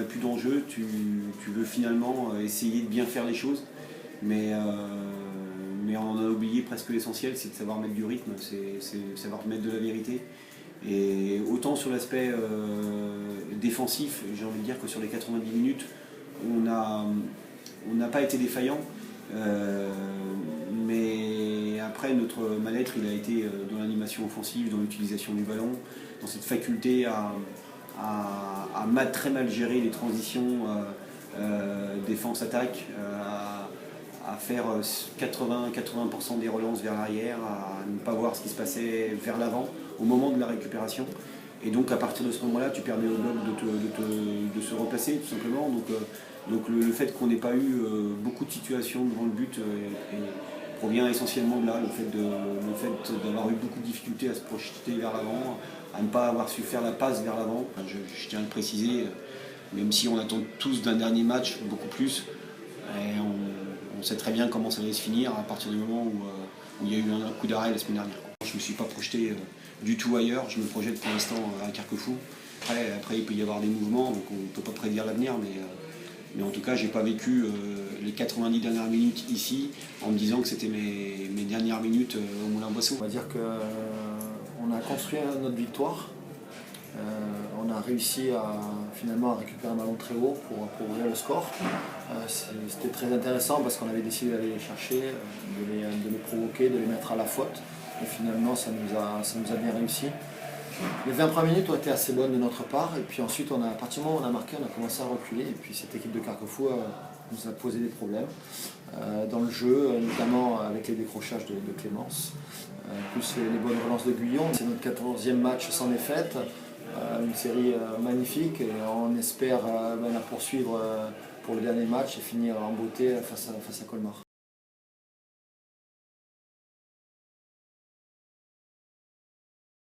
plus d'enjeu, tu veux finalement essayer de bien faire les choses, mais on a oublié presque l'essentiel, c'est de savoir mettre du rythme, c'est savoir mettre de la vérité. Et autant sur l'aspect défensif, j'ai envie de dire que sur les 90 minutes, on n'a pas été défaillant, mais après notre mal-être il a été dans l'animation offensive, dans l'utilisation du ballon, dans cette faculté à très mal gérer les transitions défense-attaque, à faire 80% des relances vers l'arrière, à ne pas voir ce qui se passait vers l'avant au moment de la récupération. Et donc à partir de ce moment-là, tu permets au bloc de se replacer tout simplement. Donc le fait qu'on n'ait pas eu beaucoup de situations devant le but provient essentiellement de là, le fait d'avoir eu beaucoup de difficultés à se projeter vers l'avant, à ne pas avoir su faire la passe vers l'avant. Je tiens à le préciser, même si on attend tous d'un dernier match beaucoup plus, on sait très bien comment ça allait se finir à partir du moment où il y a eu un coup d'arrêt la semaine dernière. Je ne me suis pas projeté du tout ailleurs, je me projette pour l'instant à Carquefou. Après il peut y avoir des mouvements, donc on ne peut pas prédire l'avenir, mais en tout cas je n'ai pas vécu les 90 dernières minutes ici en me disant que c'était mes dernières minutes au Moulin-Boisseau. On va dire qu'on a construit notre victoire. On a réussi finalement à récupérer un ballon très haut pour ouvrir le score. C'était très intéressant parce qu'on avait décidé d'aller les chercher, de les provoquer, de les mettre à la faute. Et finalement, ça nous a bien réussi. Les 20 premières minutes ont été assez bonnes de notre part. Et puis ensuite, à partir du moment où on a marqué, on a commencé à reculer. Et puis cette équipe de Carquefou nous a posé des problèmes dans le jeu, notamment avec les décrochages de Clémence, plus les bonnes relances de Guyon. C'est notre 14e match sans défaite. Une série magnifique et on espère la poursuivre pour le dernier match et finir en beauté face à Colmar.